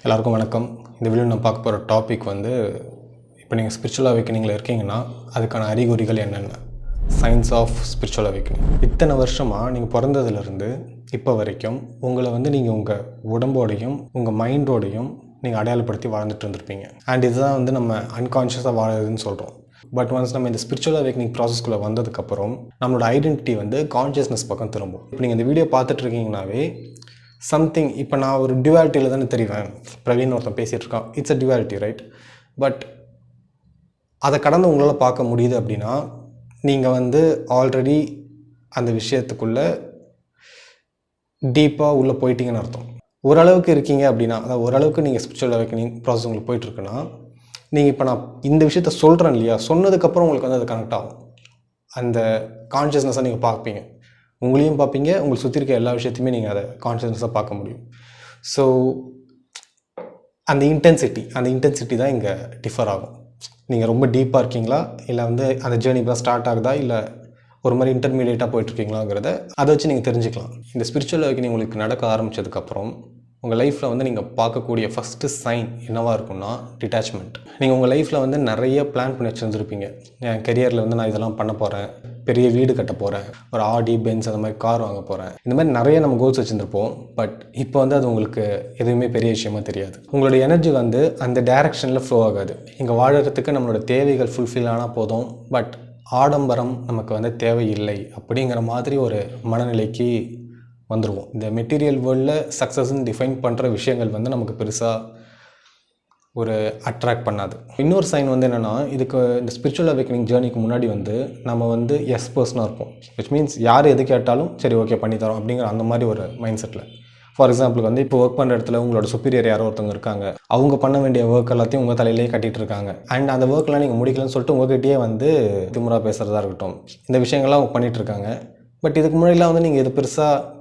எல்லாருக்கும் வணக்கம். இந்த வீடியோ நான் பார்க்க போகிற டாபிக் வந்து, இப்போ நீங்கள் ஸ்பிரிச்சுவல் அவேக்கனிங்கில் இருக்கீங்கன்னா அதுக்கான அறிகுறிகள் என்னென்ன, சயின்ஸ் ஆஃப் ஸ்பிரிச்சுவல் அவேக்கனிங். இத்தனை வருஷமாக நீங்கள் பிறந்ததுலேருந்து இப்போ வரைக்கும் உங்களை வந்து நீங்கள் உங்கள் உடம்போடையும் உங்கள் மைண்டோடையும் நீங்கள் அடையாளப்படுத்தி வாழ்ந்துட்டு இருந்திருப்பீங்க. அண்ட் இதுதான் வந்து நம்ம அன்கான்ஷியஸாக வாழறதுன்னு சொல்கிறோம். பட் ஒன்ஸ் நம்ம இந்த ஸ்பிரிச்சுவல் அவேக்கனிங் ப்ராசஸ்க்குள்ளே வந்ததுக்கப்புறம் நம்மளோட ஐடென்டிட்டி வந்து கான்ஷியஸ்னஸ் பக்கம் திரும்பும். இப்போ நீங்கள் இந்த வீடியோ பார்த்துட்டு இருக்கீங்கன்னாவே சம்திங், இப்போ நான் ஒரு டியூவாலிட்டியில் தானே தெரிவேன். பிரவீன் ஒருத்தன் பேசிகிட்டு இருக்கான், it's a duality, right? But அதை கடந்து உங்களால் பார்க்க முடியுது அப்படின்னா நீங்கள் வந்து ஆல்ரெடி அந்த விஷயத்துக்குள்ளே டீப்பாக உள்ளே போயிட்டீங்கன்னு அர்த்தம். ஓரளவுக்கு இருக்கீங்க அப்படின்னா, அதாவது ஓரளவுக்கு நீங்கள் ஸ்பிரிச்சுவல் அவேக்கனிங் ப்ராசஸ் உங்களுக்கு போயிட்டுருக்குன்னா, நீங்கள் இப்போ நான் இந்த விஷயத்த சொல்கிறேன் இல்லையா, சொன்னதுக்கப்புறம் உங்களுக்கு வந்து அது கனெக்ட் ஆகும். அந்த கான்ஷியஸ்னஸை நீங்கள் பார்ப்பீங்க, உங்களையும் பார்ப்பீங்க, உங்களுக்கு சுற்றி இருக்க எல்லா விஷயத்தையுமே நீங்கள் அதை கான்ஷியஸ்னஸாக பார்க்க முடியும். ஸோ அந்த இன்டென்சிட்டி தான் இங்கே டிஃபர் ஆகும். நீங்கள் ரொம்ப டீப்பாக இருக்கீங்களா, இல்லை வந்து அந்த ஜேர்னி இப்போ ஸ்டார்ட் ஆகுதா, இல்லை ஒரு மாதிரி இன்டர்மீடியேட்டாக போயிட்டுருக்கீங்களாங்கிறத அதை வச்சு நீங்கள் தெரிஞ்சுக்கலாம். இந்த ஸ்பிரிச்சுவல் அவேக்கனிங் உங்களுக்கு நடக்க ஆரம்பித்ததுக்கப்புறம் உங்கள் லைஃப்பில் வந்து நீங்கள் பார்க்கக்கூடிய ஃபஸ்ட்டு சைன் என்னவாக இருக்குன்னா டிட்டாச்மெண்ட். நீங்கள் உங்கள் லைஃப்பில் வந்து நிறைய பிளான் பண்ணி வச்சுருந்துருப்பீங்க. என் கெரியரில் வந்து நான் இதெல்லாம் பண்ண போகிறேன், பெரிய வீடு கட்ட போகிறேன், ஒரு ஆடி பென்ஸ் அந்த மாதிரி கார் வாங்க போகிறேன், இந்த மாதிரி நிறைய நம்ம கோல்ஸ் வச்சுருந்துருப்போம். பட் இப்போ வந்து அது உங்களுக்கு எதுவுமே பெரிய விஷயமா தெரியாது. உங்களோட எனர்ஜி வந்து அந்த டைரெக்ஷனில் ஃப்ளோ ஆகாது. இங்கே வாழறதுக்கு நம்மளோட தேவைகள் ஃபுல்ஃபில் ஆனால் போதும், பட் ஆடம்பரம் நமக்கு வந்து தேவையில்லை அப்படிங்கிற மாதிரி ஒரு மனநிலைக்கு வந்துடுவோம். இந்த மெட்டீரியல் வேர்ல்டில் சக்ஸஸ்ன்னு டிஃபைன் பண்ணுற விஷயங்கள் வந்து நமக்கு பெருசாக ஒரு அட்ராக்ட் பண்ணாது. இன்னொரு சைன் வந்து என்னென்னா, இதுக்கு இந்த ஸ்பிரிச்சுவல் அவேக்கனிங் ஜேர்னிக்கு முன்னாடி வந்து நம்ம வந்து எஸ் பர்சனாக இருப்போம். விச் மீன்ஸ் யார் எது கேட்டாலும் சரி ஓகே பண்ணித்தரோம் அப்படிங்கிற அந்த மாதிரி ஒரு மைண்ட் செட்டில். ஃபார் எக்ஸாம்பிளுக்கு வந்து இப்போ ஒர்க் பண்ணுற இடத்துல உங்களோட சுப்பீரியர் யாரோ ஒருத்தவங்க இருக்காங்க, அவங்க பண்ண வேண்டிய ஒர்க் எல்லாத்தையும் உங்கள் தலையிலே கட்டிகிட்டு இருக்காங்க. அண்ட் அந்த ஒர்க்லாம் நீங்கள் முடிக்கலன்னு சொல்லிட்டு உங்கள்கிட்டயே வந்து திமுறா பேசுகிறதா இருக்கட்டும், இந்த விஷயங்கள்லாம் அவங்க பண்ணிகிட்டு இருக்காங்க. பட் இதுக்கு முன்னாடிலாம் வந்து நீங்கள் இது பெருசாக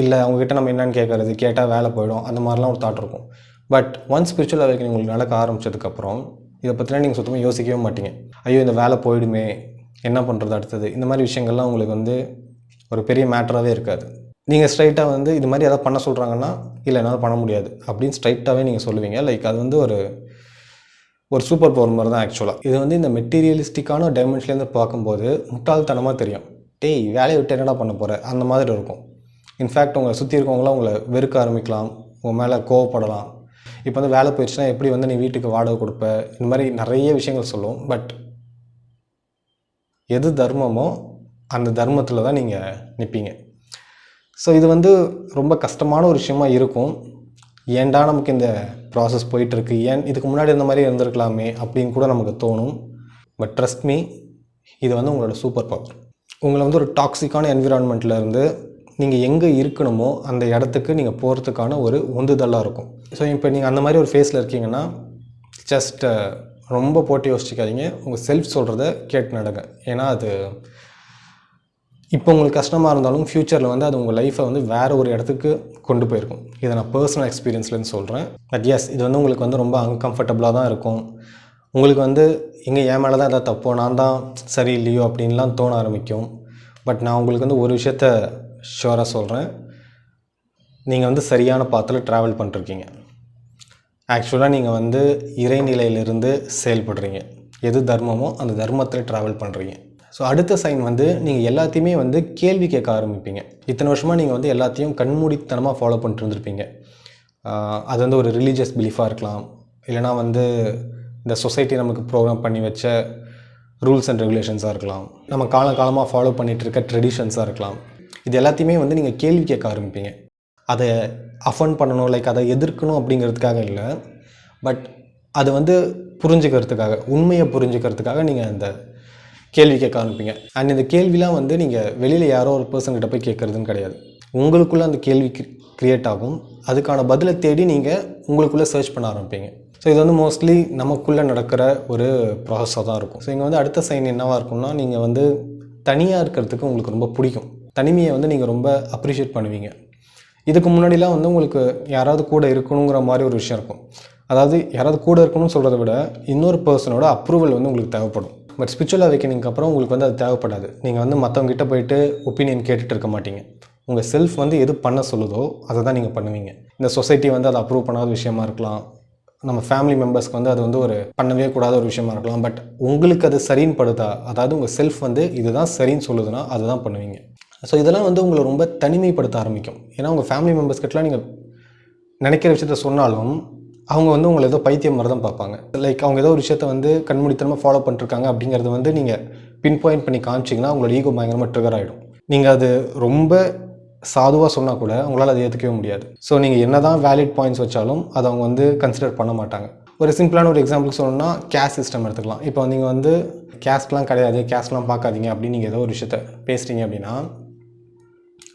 இல்லை, அவங்ககிட்ட நம்ம என்னென்னு கேட்குறது, கேட்டால் வேலை போயிடும், அந்த மாதிரிலாம் ஒரு தாட் இருக்கும். பட் ஒன்ஸ் ஸ்பிரிச்சுவல் அவேக்கனிங் உங்களுக்கு நடக்க ஆரம்பித்ததுக்கப்புறம் இதை பற்றிலாம் நீங்கள் சுத்தமாக யோசிக்கவே மாட்டீங்க. ஐயோ இந்த வேலை போயிடுமே, என்ன பண்ணுறது அடுத்தது, இந்த மாதிரி விஷயங்கள்லாம் உங்களுக்கு வந்து ஒரு பெரிய மேட்டராகவே இருக்காது. நீங்கள் ஸ்ட்ரைட்டாக வந்து இது மாதிரி எதாவது பண்ண சொல்கிறாங்கன்னா இல்லை என்னால் பண்ண முடியாது அப்படின்னு ஸ்ட்ரைட்டாகவே நீங்கள் சொல்லுவீங்க. லைக் அது வந்து ஒரு சூப்பர் பவர் மாதிரி தான் ஆக்சுவலாக. இது வந்து இந்த மெட்டீரியலிஸ்டிக்கான டைமென்ஷன்லேருந்து பார்க்கும்போது முட்டாள்தனமாக தெரியும். டேய் வேலையை விட்டு என்னடா பண்ண போகிற அந்த மாதிரி இருக்கும். இன்ஃபேக்ட் உங்களை சுற்றி இருக்கவங்களாம் உங்களை வெறுக்க ஆரம்பிக்கலாம், உங்கள் மேலே கோவப்படலாம். இப்போ வந்து வேலை போயிடுச்சுன்னா எப்படி வந்து நீ வீட்டுக்கு வாடகை கொடுப்ப, இந்த மாதிரி நிறைய விஷயங்கள் சொல்லுவோம். பட் எது தர்மமோ அந்த தர்மத்தில் தான் நீங்கள் நிற்பீங்க. ஸோ இது வந்து ரொம்ப கஷ்டமான ஒரு விஷயமா இருக்கும். ஏன்டா நமக்கு இந்த ப்ராசஸ் போயிட்டுருக்கு, ஏன் இதுக்கு முன்னாடி இந்த மாதிரி இருந்திருக்கலாமே அப்படின்னு கூட நமக்கு தோணும். பட் ட்ரஸ்ட் மீ, இது வந்து உங்களோட சூப்பர் பவர். உங்களை வந்து ஒரு டாக்ஸிக்கான என்விரான்மெண்ட்டில் இருந்து நீங்கள் எங்கே இருக்கணுமோ அந்த இடத்துக்கு நீங்கள் போகிறதுக்கான ஒரு உந்துதலாக இருக்கும். ஸோ இப்போ நீங்கள் அந்த மாதிரி ஒரு ஃபேஸில் இருக்கீங்கன்னா ஜஸ்ட் ரொம்ப போட்டு யோசிச்சிக்காதீங்க, உங்கள் செல்ஃப் சொல்கிறத கேட்டு நடங்க. ஏன்னா அது இப்போ உங்களுக்கு கஷ்டமாக இருந்தாலும் ஃப்யூச்சரில் வந்து அது உங்கள் லைஃப்பை வந்து வேறு ஒரு இடத்துக்கு கொண்டு போயிருக்கும். இதை நான் பர்சனல் எக்ஸ்பீரியன்ஸ்லேருந்து சொல்கிறேன். பட் எஸ், இது வந்து உங்களுக்கு வந்து ரொம்ப அன்கம்ஃபர்டபுளாக தான் இருக்கும். உங்களுக்கு வந்து எங்கே என் மேலே தான் எதாவது தப்போ, நான் தான் சரி இல்லையோ அப்படின்லாம் தோண ஆரம்பிக்கும். பட் நான் உங்களுக்கு வந்து ஒரு விஷயத்த ஷுவராக சொல்கிறேன், நீங்கள் வந்து சரியான பாத்தில் ட்ராவல் பண்ணிருக்கீங்க. ஆக்சுவலாக நீங்கள் வந்து இறைநிலையிலிருந்து செயல்படுறீங்க. எது தர்மமோ அந்த தர்மத்தில் ட்ராவல் பண்ணுறீங்க. ஸோ அடுத்த சைன் வந்து நீங்கள் எல்லாத்தையுமே வந்து கேள்வி கேட்க ஆரம்பிப்பீங்க. இத்தனை வருஷமாக நீங்கள் வந்து எல்லாத்தையும் கண்மூடித்தனமாக ஃபாலோ பண்ணிட்டு இருந்திருப்பீங்க. அது வந்து ஒரு ரிலீஜியஸ் பிலீஃபாக இருக்கலாம், இல்லைனா வந்து இந்த சொசைட்டி நமக்கு ப்ரோக்ராம் பண்ணி வச்ச ரூல்ஸ் அண்ட் ரெகுலேஷன்ஸாக இருக்கலாம், நம்ம காலகாலமாக ஃபாலோ பண்ணிகிட்டு இருக்க ட்ரெடிஷன்ஸாக இருக்கலாம். இது எல்லாத்தையுமே வந்து நீங்கள் கேள்வி கேட்க ஆரம்பிப்பீங்க. அதை அஃபண்ட் பண்ணணும், லைக் அதை எதிர்க்கணும் அப்படிங்கிறதுக்காக இல்லை, பட் அது வந்து புரிஞ்சுக்கிறதுக்காக, உண்மையை புரிஞ்சுக்கிறதுக்காக நீங்கள் அந்த கேள்வி கேட்க ஆரம்பிப்பீங்க. அண்ட் இந்த கேள்விலாம் வந்து நீங்கள் வெளியில் யாரோ ஒரு பர்சன்கிட்ட போய் கேட்குறதுன்னு கிடையாது, உங்களுக்குள்ளே அந்த கேள்வி க்ரியேட் ஆகும். அதுக்கான பதிலை தேடி நீங்கள் உங்களுக்குள்ளே சர்ச் பண்ண ஆரம்பிப்பீங்க. ஸோ இது வந்து மோஸ்ட்லி நமக்குள்ளே நடக்கிற ஒரு ப்ராசஸாக தான் இருக்கும். ஸோ இங்கே வந்து அடுத்த சைன் என்னவாக இருக்கும்னா, நீங்கள் வந்து தனியாக இருக்கிறதுக்கு உங்களுக்கு ரொம்ப பிடிக்கும். தனிமையை வந்து நீங்கள் ரொம்ப அப்ரிஷியேட் பண்ணுவீங்க. இதுக்கு முன்னாடிலாம் வந்து உங்களுக்கு யாராவது கூட இருக்கணுங்கிற மாதிரி ஒரு விஷயம் இருக்கும். அதாவது யாராவது கூட இருக்கணும்னு சொல்கிறத விட இன்னொரு பர்சனோட அப்ரூவல் வந்து உங்களுக்கு தேவைப்படும். பட் ஸ்பிரிச்சுவல் அவேக்கனிங்க்கு அப்புறம் உங்களுக்கு வந்து அது தேவைப்படாது. நீங்கள் வந்து மற்றவங்ககிட்ட போயிட்டு ஒப்பீனியன் கேட்டுட்டு இருக்க மாட்டீங்க. உங்கள் செல்ஃப் வந்து எது பண்ண சொல்லுதோ அதை தான் நீங்கள் பண்ணுவீங்க. இந்த சொசைட்டி வந்து அதை அப்ரூவ் பண்ணாத விஷயமா இருக்கலாம், நம்ம ஃபேமிலி மெம்பர்ஸ்க்கு வந்து அது வந்து ஒரு பண்ணவே கூடாத ஒரு விஷயமா இருக்கலாம். பட் உங்களுக்கு அது சரின்னு படுதா, அதாவது உங்கள் செல்ஃப் வந்து இதுதான் சரின்னு சொல்லுதுன்னா அதுதான் பண்ணுவீங்க. ஸோ இதெல்லாம் வந்து உங்களை ரொம்ப தனிமைப்படுத்த ஆரம்பிக்கும். ஏன்னா உங்கள் ஃபேமிலி மெம்பர்ஸ் கிட்டலாம் நீங்கள் நினைக்கிற விஷயத்த சொன்னாலும் அவங்க வந்து உங்களை ஏதோ பைத்தியம் மாதிரி தான் பார்ப்பாங்க. லைக் அவங்க ஏதோ ஒரு விஷயத்த வந்து கண்மூடித்தனமாக ஃபாலோ பண்ணிருக்காங்க அப்படிங்கிறது வந்து நீங்கள் பின் பாயிண்ட் பண்ணி காமிச்சிங்கன்னா உங்களோட ஈகோ பயங்கரமாக ட்ரிகர் ஆகிடும். நீங்கள் அது ரொம்ப சாதுவாக சொன்னால் கூட அவங்களால் அதை ஏற்றுக்கவே முடியாது. ஸோ நீங்கள் என்ன தான் வேலிட் பாயிண்ட்ஸ் வச்சாலும் அதை அவங்க வந்து கன்சிடர் பண்ண மாட்டாங்க. ஒரு சிம்பிளான ஒரு எக்ஸாம்பிள் சொல்லணும்னா கேஸ்ட் சிஸ்டம் எடுத்துக்கலாம். இப்போ நீங்கள் வந்து கேஸ்ட்லாம் கிடையாது, கேஸ்ட்லாம் பார்க்காதீங்க அப்படின்னு நீங்கள் ஏதோ ஒரு விஷயத்த பேசுகிறீங்க அப்படின்னா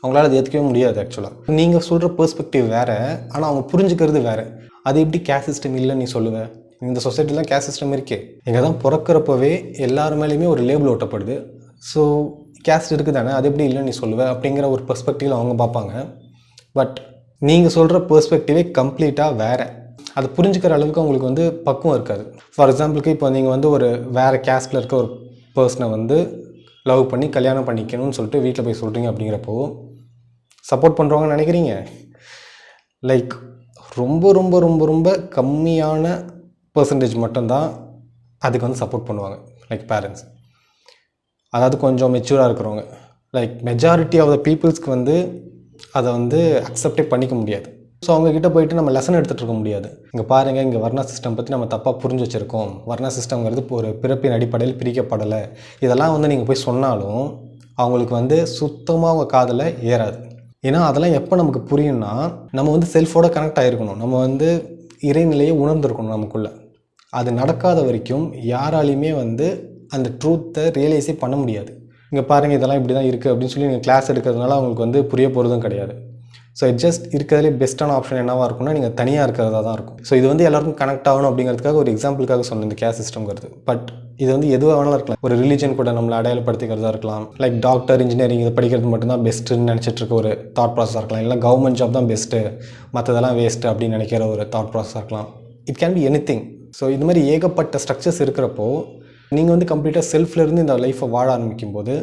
அவங்களால அதை ஏற்றுக்கவே முடியாது. ஆக்சுவலாக நீங்கள் சொல்கிற பெர்ஸ்பெக்டிவ் வேறு, ஆனால் அவங்க புரிஞ்சுக்கிறது வேறு. அது எப்படி கேஸ்ட் சிஸ்டம் இல்லைன்னு நீ சொல்லுவேன்? இந்த சொசைட்டிலாம் கேஸ்ட் சிஸ்டம் இருக்கே. இங்கே தான் பிறக்கிறப்பவே எல்லார் மேலேயுமே ஒரு லேபிள் ஓட்டப்படுது. ஸோ கேஸ்ட் இருக்குது தானே, அது எப்படி இல்லைன்னு நீ சொல்லுவேன் அப்படிங்கிற ஒரு பெர்ஸ்பெக்டிவில் அவங்க பார்ப்பாங்க. பட் நீங்கள் சொல்கிற பெர்ஸ்பெக்டிவே கம்ப்ளீட்டாக வேறு. அதை புரிஞ்சுக்கிற அளவுக்கு அவங்களுக்கு வந்து பக்குவம் இருக்காது. ஃபார் எக்ஸாம்பிளுக்கு இப்போ நீங்கள் வந்து ஒரு வேறு கேஸ்ட்டில் இருக்க ஒரு பர்சனை வந்து லவ் பண்ணி கல்யாணம் பண்ணிக்கணும்னு சொல்லிட்டு வீட்டில் போய் சொல்கிறீங்க. அப்படிங்கிறப்போ சப்போர்ட் பண்ணுறவங்கன்னு நினைக்கிறீங்க? லைக் ரொம்ப ரொம்ப ரொம்ப ரொம்ப கம்மியான பர்சன்டேஜ் மட்டும்தான் அதுக்கு வந்து சப்போர்ட் பண்ணுவாங்க. லைக் பேரண்ட்ஸ், அதாவது கொஞ்சம் மெச்சூராக இருக்கிறவங்க. லைக் மெஜாரிட்டி ஆஃப் த பீப்புள்ஸ்க்கு வந்து அதை வந்து அக்செப்டே பண்ணிக்க முடியாது. ஸோ அவங்கக்கிட்ட போயிட்டு நம்ம லெசன் எடுத்துகிட்டு இருக்க முடியாது. இங்கே பாருங்கள், இங்கே வர்ணா சிஸ்டம் பற்றி நம்ம தப்பாக புரிஞ்சு வச்சுருக்கோம், வர்ணா சிஸ்டம்ங்கிறது இப்போ ஒரு பிறப்பின் அடிப்படையில் பிரிக்கப்படலை, இதெல்லாம் வந்து நீங்கள் போய் சொன்னாலும் அவங்களுக்கு வந்து சுத்தமாக அவங்க காதில் ஏறாது. ஏன்னா அதெல்லாம் எப்போ நமக்கு புரியும்னா நம்ம வந்து செல்ஃபோட கனெக்ட் ஆகிருக்கணும், நம்ம வந்து இறைநிலையை உணர்ந்துருக்கணும் நமக்குள்ளே. அது நடக்காத வரைக்கும் யாராலையுமே வந்து அந்த ட்ரூத்தை ரியலைஸே பண்ண முடியாது. இங்கே பாருங்கள், இதெல்லாம் இப்படி தான் இருக்குது அப்படின்னு சொல்லி நீங்கள் கிளாஸ் எடுக்கிறதுனால அவங்களுக்கு வந்து புரிய போகிறதும் கிடையாது. ஸோ இட் ஜஸ்ட் இருக்கிறதுலே பெஸ்ட்டான ஆப்ஷன் என்னவாக இருக்கும்னா நீங்கள் தனியாக இருக்கிறதா தான் இருக்கும். ஸோ இது வந்து எல்லாருக்கும் கனெக்ட் ஆகணும் அப்படிங்கிறதுக்காக ஒரு எக்ஸாம்பிளுக்காக சொன்னேன் இந்த கேஸ்ட் சிஸ்டம்ங்கிறது. பட் இது வந்து எதுவாக வேணாலும் இருக்கலாம். ஒரு ரிலீஜன் கூட நம்மளை அடையாளப்படுத்திக்கிறதா இருக்கலாம். லைக் டாக்டர், இன்ஜினியரிங் இதை படிக்கிறது மட்டும்தான் பெஸ்ட்டுன்னு நினச்சிட்டு இருக்க ஒரு தாட் ப்ராசஸாக இருக்கலாம். இல்லை கவர்மெண்ட் ஜாப் தான் பெஸ்ட்டு, மற்றதெல்லாம் வேஸ்ட்டு அப்படின்னு நினைக்கிற ஒரு தாட் ப்ராசஸாக இருக்கலாம். It can be anything. So இது மாதிரி ஏகப்பட்ட ஸ்ட்ரக்சர்ஸ் இருக்கிறப்போ நீங்கள் வந்து கம்ப்ளீட்டாக செல்ஃப்லேருந்து இந்த லைஃப்பை வாழ ஆரம்பிக்கும் போது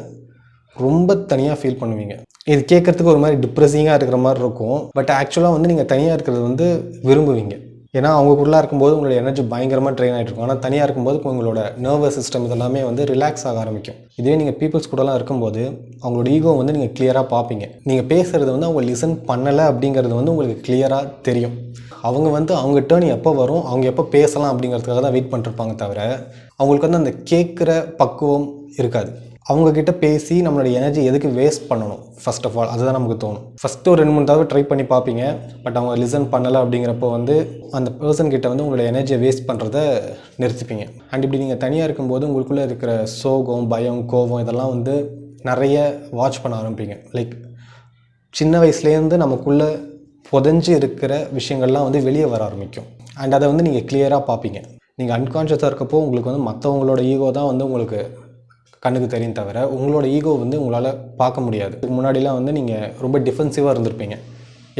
ரொம்ப தனியாக ஃபீல் பண்ணுவீங்க. இது கேட்குறதுக்கு ஒரு மாதிரி டிப்ரெஸிங்காக இருக்கிற மாதிரி இருக்கும். பட் ஆக்சுவலாக வந்து நீங்கள் தனியாக இருக்கிறது வந்து விரும்புவீங்க. ஏன்னா அவங்களுக்குள்ளே இருக்கும்போது உங்களோட எனர்ஜி பயங்கரமாக ட்ரெயின் ஆகிட்டு இருக்கும். ஆனால் தனியாக இருக்கும்போது உங்களோட நர்வஸ் சிஸ்டம் இதெல்லாமே வந்து ரிலாக்ஸ் ஆக ஆரம்பிக்கும். இதுவே நீங்கள் பீப்புள்ஸ் கூடலாம் இருக்கும்போது அவங்களோட ஈகோ வந்து நீங்கள் கிளியராக பார்ப்பீங்க. நீங்கள் பேசுகிறது வந்து அவங்க லிசன் பண்ணலை அப்படிங்கிறது வந்து உங்களுக்கு கிளியராக தெரியும். அவங்க வந்து அவங்க டேர்ன் எப்போ வரும், அவங்க எப்போ பேசலாம் அப்படிங்கிறதுக்காக தான் வெயிட் பண்ணிருப்பாங்க தவிர அவங்களுக்கு வந்து அந்த கேட்குற பக்குவம் இருக்காது. அவங்கக்கிட்ட பேசி நம்மளோட எனர்ஜி எதுக்கு வேஸ்ட் பண்ணணும் ஃபர்ஸ்ட் ஆஃப் ஆல், அதுதான் நமக்கு தோணும். ஃபஸ்ட்டு ஒரு 2-3 தடவை ட்ரை பண்ணி பார்ப்பீங்க. பட் அவங்க லிசன் பண்ணலை அப்படிங்கிறப்போ வந்து அந்த பர்சன்கிட்ட வந்து உங்களோட எனர்ஜியை வேஸ்ட் பண்ணுறத நிறுத்திப்பீங்க. அண்ட் இப்படி நீங்கள் தனியாக இருக்கும்போது உங்களுக்குள்ளே இருக்கிற சோகம், பயம், கோபம் இதெல்லாம் வந்து நிறைய வாட்ச் பண்ண ஆரம்பிப்பீங்க. லைக் சின்ன வயசுலேருந்து நமக்குள்ளே புதஞ்சு இருக்கிற விஷயங்கள்லாம் வந்து வெளியே வர ஆரம்பிக்கும். அண்ட் அதை வந்து நீங்கள் கிளியராக பார்ப்பீங்க. நீங்கள் அன்கான்ஷியஸாக இருக்கப்போ உங்களுக்கு வந்து மற்றவங்களோட ஈகோ தான் வந்து உங்களுக்கு கண்ணுக்கு தெரியும் தவிர உங்களோட ஈகோ வந்து உங்களால் பார்க்க முடியாது. இதுக்கு முன்னாடிலாம் வந்து நீங்கள் ரொம்ப டிஃபென்சிவாக இருந்திருப்பீங்க.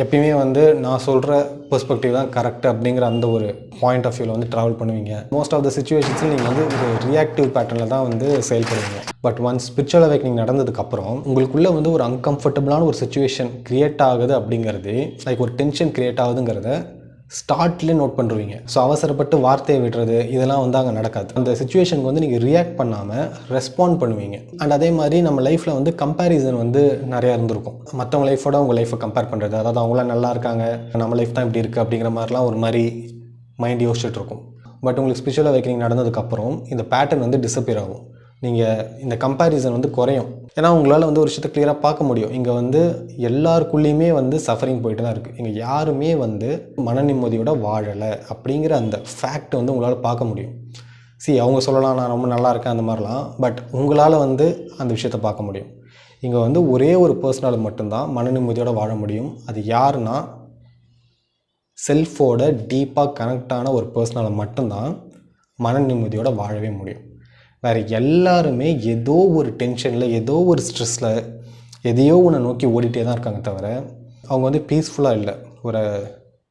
எப்பயுமே வந்து நான் சொல்கிற பெர்ஸ்பெக்டிவ் தான் கரெக்ட் அப்படிங்கிற அந்த ஒரு பாயிண்ட் ஆஃப் வியூவில் வந்து ட்ராவல் பண்ணுவீங்க. மோஸ்ட் ஆஃப் த சிச்சுவேஷன்ஸில் நீங்கள் வந்து ஒரு ரியாக்டிவ் பேட்டர்னில் தான் வந்து செயல்படுவீங்க. பட் ஒன்ஸ் ஸ்பிரிச்சுவல் அவேக்கனிங் நடந்ததுக்கப்புறம் உங்களுக்குள்ளே வந்து ஒரு அன்கம்ஃபர்டபுளான ஒரு சிச்சுவேஷன் க்ரியேட் ஆகுது அப்படிங்கிறது, லைக் ஒரு டென்ஷன் க்ரியேட் ஆகுதுங்கிறத ஸ்டார்ட்லேயே நோட் பண்ணுவீங்க. ஸோ அவசரப்பட்டு வார்த்தையை விடுறது இதெல்லாம் வந்து அங்கே நடக்காது. அந்த சிச்சுவேஷனுக்கு வந்து நீங்கள் ரியாக்ட் பண்ணாமல் ரெஸ்பாண்ட் பண்ணுவீங்க. அண்ட் அதே மாதிரி நம்ம லைஃப்பில் வந்து கம்பேரிசன் வந்து நிறையா இருந்திருக்கும். மற்றவங்க லைஃபோட உங்கள் லைஃப்பை கம்பேர் பண்ணுறது, அதாவது அவங்களாம் நல்லா இருக்காங்க, நம்ம லைஃப் தான் இப்படி இருக்குது அப்படிங்கிற மாதிரிலாம் ஒரு மாதிரி மைண்ட் யோசிச்சுட்டு இருக்கும். பட் உங்களுக்கு ஸ்பிரிச்சுவல் அவேக்கனிங் நடந்ததுக்கப்புறம் இந்த பேட்டர்ன் வந்து டிஸப்பியர் ஆகும். நீங்கள் இந்த கம்பேரிசன் வந்து குறையும். ஏன்னா உங்களால் வந்து ஒரு விஷயத்தை கிளியராக பார்க்க முடியும். இங்கே வந்து எல்லாருக்குள்ளேயுமே வந்து சஃபரிங் போயிட்டு தான் இருக்குது. இங்கே யாருமே வந்து மன நிம்மதியோட வாழலை அப்படிங்கிற அந்த ஃபேக்ட் வந்து உங்களால் பார்க்க முடியும். அவங்க சொல்லலாம் நான் ரொம்ப நல்லா இருக்கேன் அந்த மாதிரிலாம். பட் உங்களால் வந்து அந்த விஷயத்தை பார்க்க முடியும். இங்கே வந்து ஒரே ஒரு பர்சனால் மட்டும்தான் மன நிம்மதியோட வாழ முடியும். அது யாருன்னா செல்ஃபோட டீப்பாக கனெக்டான ஒரு பர்சனால் மட்டும்தான் மன நிம்மதியோட வாழவே முடியும். வேறு எல்லாருமே ஏதோ ஒரு டென்ஷனில், ஏதோ ஒரு ஸ்ட்ரெஸ்ஸில், எதையோ ஒன்று நோக்கி ஓடிட்டே தான் இருக்காங்க தவிர அவங்க வந்து பீஸ்ஃபுல்லாக இல்லை, ஒரு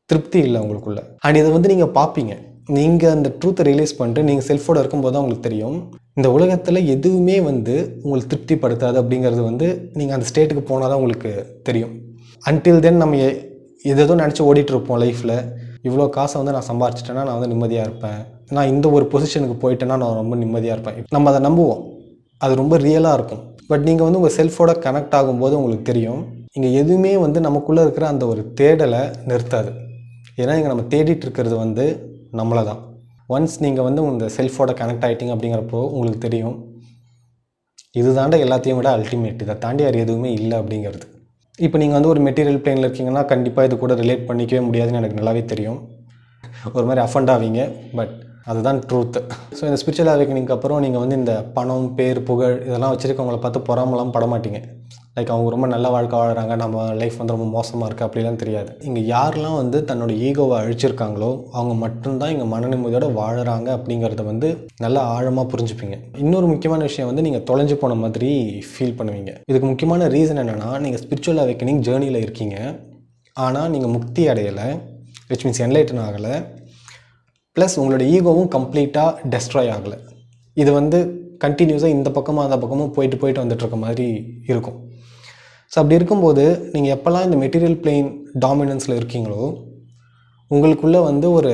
திருப்தி இல்லை அவங்களுக்குள்ள. அண்ட் இதை வந்து நீங்கள் பார்ப்பீங்க. நீங்கள் அந்த ட்ரூத்தை ரியலைஸ் பண்ணிட்டு நீங்கள் செல்ஃபோட இருக்கும்போது தான் உங்களுக்கு தெரியும் இந்த உலகத்தில் எதுவுமே வந்து உங்களுக்கு திருப்திப்படுத்தாது அப்படிங்கிறது வந்து நீங்கள் அந்த ஸ்டேட்டுக்கு போனால் தான் உங்களுக்கு தெரியும். அன்டில் தென் நம்ம எதோ நினச்சி ஓடிட்டுருப்போம் லைஃப்பில். இவ்வளோ காசை வந்து நான் சம்பாரிச்சிட்டேன்னா நான் வந்து நிம்மதியாக இருப்பேன், நான் இந்த ஒரு பொசிஷனுக்கு போயிட்டேன்னா நான் ரொம்ப நிம்மதியாக இருப்பேன். நம்ம அதை நம்புவோம், அது ரொம்ப ரியலாக இருக்கும். பட் நீங்கள் வந்து உங்கள் செல்ஃபோட கனெக்ட் ஆகும்போது உங்களுக்கு தெரியும் இங்கே எதுவுமே வந்து நமக்குள்ளே இருக்கிற அந்த ஒரு தேடலை நிறுத்தாது. ஏன்னா இங்கே நம்ம தேடிட்டு இருக்கிறது வந்து நம்மளை தான். ஒன்ஸ் நீங்கள் வந்து உங்கள் செல்ஃபோட கனெக்ட் ஆகிட்டீங்க அப்படிங்கிறப்போ உங்களுக்கு தெரியும் இது தாண்ட எல்லாத்தையும் விட அல்டிமேட், இதை தாண்டி வேறு எதுவுமே இல்லை அப்படிங்கிறது. இப்போ நீங்கள் வந்து ஒரு மெட்டீரியல் பிளேனில் இருக்கீங்கன்னா கண்டிப்பாக இது கூட ரிலேட் பண்ணிக்கவே முடியாதுன்னு எனக்கு நல்லாவே தெரியும். ஒரு மாதிரி அஃபண்ட் ஆவீங்க, பட் அதுதான் ட்ரூத்து. ஸோ இந்த ஸ்பிரிச்சுவல் அவேக்கனிங்க்கு அப்புறம் நீங்கள் வந்து இந்த பணம், பேர், புகழ் இதெல்லாம் வச்சுருக்கவங்களை பார்த்து பொறாமலாம் படமாட்டீங்க. லைக் அவங்க ரொம்ப நல்ல வாழ்க்கை வாழ்கிறாங்க, நம்ம லைஃப் வந்து ரொம்ப மோசமாக இருக்குது அப்படிலாம் தெரியாது. இங்கே யாரெல்லாம் வந்து தன்னோட ஈகோவை அழிச்சிருக்காங்களோ அவங்க மட்டும்தான் இங்கே மன நிம்மதியோடு வாழறாங்க அப்படிங்கிறத வந்து நல்லா ஆழமாக புரிஞ்சுப்பீங்க. இன்னொரு முக்கியமான விஷயம் வந்து நீங்கள் தொலைஞ்சு போன மாதிரி ஃபீல் பண்ணுவீங்க. இதுக்கு முக்கியமான ரீசன் என்னென்னா நீங்கள் ஸ்பிரிச்சுவல் அவேக்கனிங் ஜேர்னியில் இருக்கீங்க, ஆனால் நீங்கள் முக்தி அடையலை, விச் மீன்ஸ் என்லைட்டன் ஆகலை, ப்ளஸ் உங்களோட ஈகோவும் கம்ப்ளீட்டாக டெஸ்ட்ராய் ஆகலை. இது வந்து கண்டினியூஸாக இந்த பக்கமும் அந்த பக்கமும் போயிட்டு வந்துட்டுருக்க மாதிரி இருக்கும். ஸோ அப்படி இருக்கும்போது நீங்கள் எப்போல்லாம் இந்த மெட்டீரியல் பிளேன் டாமினன்ஸில் இருக்கீங்களோ உங்களுக்குள்ளே வந்து ஒரு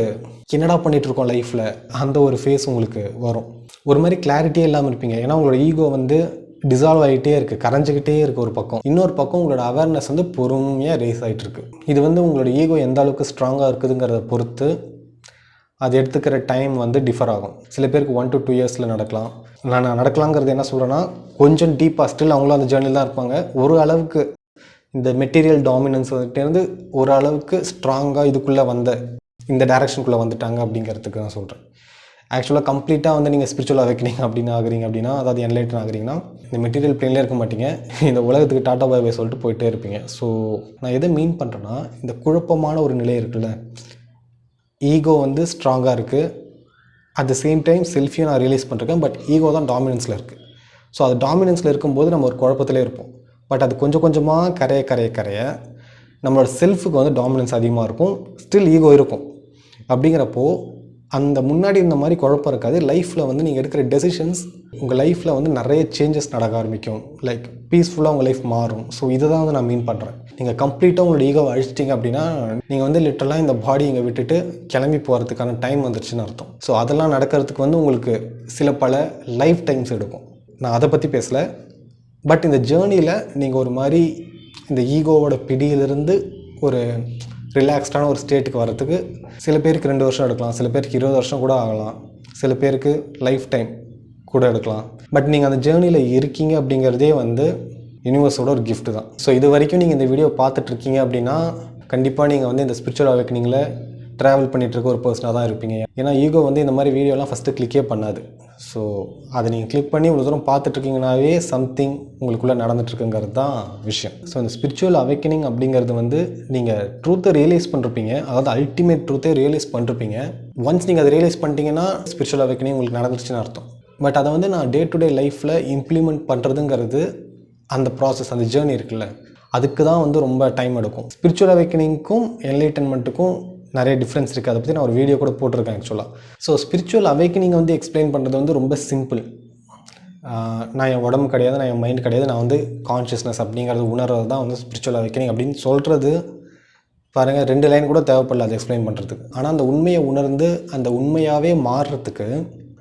என்னடா பண்ணிகிட்ருக்கோம் லைஃப்பில் அந்த ஒரு ஃபேஸ் உங்களுக்கு வரும். ஒரு மாதிரி கிளாரிட்டியே இல்லாமல் இருப்பீங்க. ஏன்னா உங்களோட ஈகோ வந்து டிசால்வ் ஆகிட்டே இருக்குது, கரைஞ்சிக்கிட்டே இருக்குது ஒரு பக்கம். இன்னொரு பக்கம் உங்களோட அவேர்னஸ் வந்து பொறுமையாக ரேஸ் ஆகிட்டுருக்கு. இது வந்து உங்களோட ஈகோ எந்த அளவுக்கு ஸ்ட்ராங்காக இருக்குதுங்கிறத பொறுத்து அது எடுத்துக்கிற டைம் வந்து டிஃபர் ஆகும். சில பேருக்கு 1 to 2 இயர்ஸில் நடக்கலாம். நான் நடக்கலாங்கிறது என்ன சொல்கிறேன்னா கொஞ்சம் டீப்பாக ஸ்டில் அவங்களும் அந்த ஜேர்னியில் தான் இருப்பாங்க. ஒரு அளவுக்கு இந்த மெட்டீரியல் டாமினன்ஸ் வந்துட்டேருந்து ஒரு அளவுக்கு ஸ்ட்ராங்காக இதுக்குள்ளே இந்த டைரக்ஷனுக்குள்ளே வந்துட்டாங்க அப்படிங்கிறதுக்கு நான் சொல்கிறேன். ஆக்சுவலாக கம்ப்ளீட்டாக வந்து நீங்கள் ஸ்பிரிச்சுவல் அவேக்கனிங் அப்படின்னு ஆகுறீங்க அப்படின்னா, அதாவது என்லைட்டன் ஆகுறீங்கன்னா இந்த மெட்டீரியல் பிளேன்லேயே இருக்க மாட்டீங்க, இந்த உலகத்துக்கு டாட்டா பாய் பாய் சொல்லிட்டு போயிட்டே இருப்பீங்க. ஸோ நான் எதை மீன் பண்ணுறேன்னா இந்த குழப்பமான ஒரு நிலை இருக்குல்ல, ஈகோ வந்து ஸ்ட்ராங்காக இருக்குது, அட் த சேம் டைம் செல்ஃபையும் நான் ரியலைஸ் பண்ணிருக்கேன், பட் ஈகோ தான் டாமினன்ஸில் இருக்குது. ஸோ அது டாமினன்ஸில் இருக்கும்போது நம்ம ஒரு குழப்பத்திலே இருப்போம். பட் அது கொஞ்சம் கொஞ்சமாக கரைய நம்மளோட செல்ஃபுக்கு வந்து டாமினன்ஸ் அதிகமாக இருக்கும், ஸ்டில் ஈகோ இருக்கும். அப்படிங்கிறப்போ அந்த முன்னாடி இந்த மாதிரி குழப்பம் இருக்காது. லைஃப்பில் வந்து நீங்கள் எடுக்கிற டெசிஷன்ஸ் உங்கள் லைஃப்பில் வந்து நிறைய சேஞ்சஸ் நடக்க ஆரம்பிக்கும். லைக் பீஸ்ஃபுல்லாக உங்கள் லைஃப் மாறும். ஸோ இதை தான் வந்து நான் மீன் பண்ணுறேன். நீங்கள் கம்ப்ளீட்டாக உங்களோட ஈகோவை அழிச்சிட்டிங்க அப்படின்னா நீங்கள் வந்து லிட்டரலாக இந்த பாடி இங்கே விட்டுட்டு கிளம்பி போகிறதுக்கான டைம் வந்துருச்சுன்னு அர்த்தம். ஸோ அதெல்லாம் நடக்கிறதுக்கு வந்து உங்களுக்கு பல லைஃப் டைம்ஸ் எடுக்கும். நான் அதை பற்றி பேசலை. பட் இந்த ஜேர்னியில் நீங்கள் ஒரு மாதிரி இந்த ஈகோவோட பிடியிலிருந்து ஒரு ரிலாக்ஸ்டான ஒரு ஸ்டேட்டுக்கு வரத்துக்கு சில பேருக்கு 2 வருஷம் எடுக்கலாம், சில பேருக்கு 20 வருஷம் கூட ஆகலாம், சில பேருக்கு லைஃப் டைம் கூட எடுக்கலாம். பட் நீங்கள் அந்த ஜேர்னியில் இருக்கீங்க அப்படிங்கிறதே வந்து யூனிவர்ஸோட ஒரு கிஃப்ட் தான். ஸோ இது வரைக்கும் நீங்கள் இந்த வீடியோ பார்த்துட்ருக்கீங்க அப்படின்னா கண்டிப்பாக நீங்கள் வந்து இந்த ஸ்பிரிச்சுவல் அவேக்கனிங்கில் ட்ராவல் பண்ணிகிட்ருக்க ஒரு பர்சனாக தான் இருப்பீங்க. ஏன்னா ஈகோ வந்து இந்த மாதிரி வீடியோலாம் ஃபஸ்ட்டு கிளிக்கே பண்ணாது. ஸோ அதை நீங்கள் கிளிக் பண்ணி இவ்வளோ தூரம் பார்த்துட்ருக்கீங்கனாவே சம்திங் உங்களுக்குள்ளே நடந்துட்டுருக்குங்கிறது தான் விஷயம். ஸோ இந்த ஸ்பிரிச்சுவல் அவேக்கனிங் அப்படிங்கிறது வந்து நீங்கள் ட்ரூத்தை ரியலைஸ் பண்ணிருப்பீங்க, அதாவது அல்டிமேட் ட்ரூத்தை ரியலைஸ் பண்ணிருப்பீங்க. ஒன்ஸ் நீங்கள் அதை ரியலைஸ் பண்ணிட்டீங்கன்னா ஸ்பிரிச்சுவல் அவேக்கனிங் உங்களுக்கு நடந்துருச்சுன்னு அர்த்தம். பட் அதை வந்து நான் டே டு டே லைஃப்பில் இம்ப்ளிமெண்ட் பண்ணுறதுங்கிறது அந்த ப்ராசஸ், அந்த ஜேர்னி இருக்குல்ல, அதுக்கு தான் வந்து ரொம்ப டைம் எடுக்கும். ஸ்பிரிச்சுவல் அவேக்கனிங்க்கும் என்லைட்டன்மெண்ட்டுக்கும் நிறைய டிஃப்ரென்ஸ் இருக்குது. அதை பற்றி நான் ஒரு வீடியோ கூட போட்டிருக்கேன் ஆக்சுவலாக. ஸோ ஸ்பிரிச்சுவல் அவேக்கனிங் வந்து எக்ஸ்பிளைன் பண்ணுறது வந்து ரொம்ப சிம்பிள். நான் என் உடம்பு கிடையாது, நான் என் மைண்ட் கிடையாது, நான் வந்து கான்ஷியஸ்னஸ் அப்படிங்கிறது உணர்றது தான் வந்து ஸ்பிரிச்சுவல் அவேக்கனிங் அப்படின்னு சொல்கிறது. பாருங்கள், 2 லைன் கூட தேவைப்படல அதை எக்ஸ்பிளைன் பண்ணுறதுக்கு. ஆனால் அந்த உண்மையை உணர்ந்து அந்த உண்மையாகவே மாறுறதுக்கு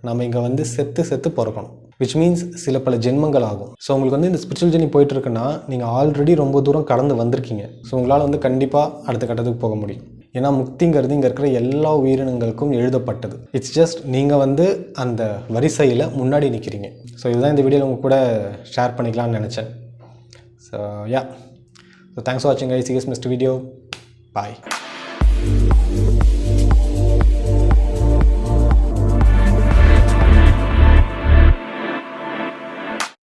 நம்ம இங்கே வந்து செத்து பிறக்கணும். விச் மீன்ஸ் பல ஜென்மங்கள் ஆகும். ஸோ உங்களுக்கு வந்து இந்த ஸ்பிரிச்சுவல் ஜெர்னி போயிட்டுருக்குன்னா நீங்கள் ஆல்ரெடி ரொம்ப தூரம் கடந்து வந்திருக்கீங்க. ஸோ உங்களால் வந்து கண்டிப்பாக அடுத்த கட்டத்துக்கு போக முடியும். ஏன்னா முக்திங்கிறது இங்கே இருக்கிற எல்லா உயிரினங்களுக்கும் எழுதப்பட்டது. இட்ஸ் ஜஸ்ட் நீங்கள் வந்து அந்த வரிசையில் முன்னாடி நிற்கிறீங்க. ஸோ இதுதான் இந்த வீடியோவில் உங்கள் கூட ஷேர் பண்ணிக்கலாம்னு நினச்சேன். So yeah, so thanks for வாட்சிங் guys. See you next video. Bye.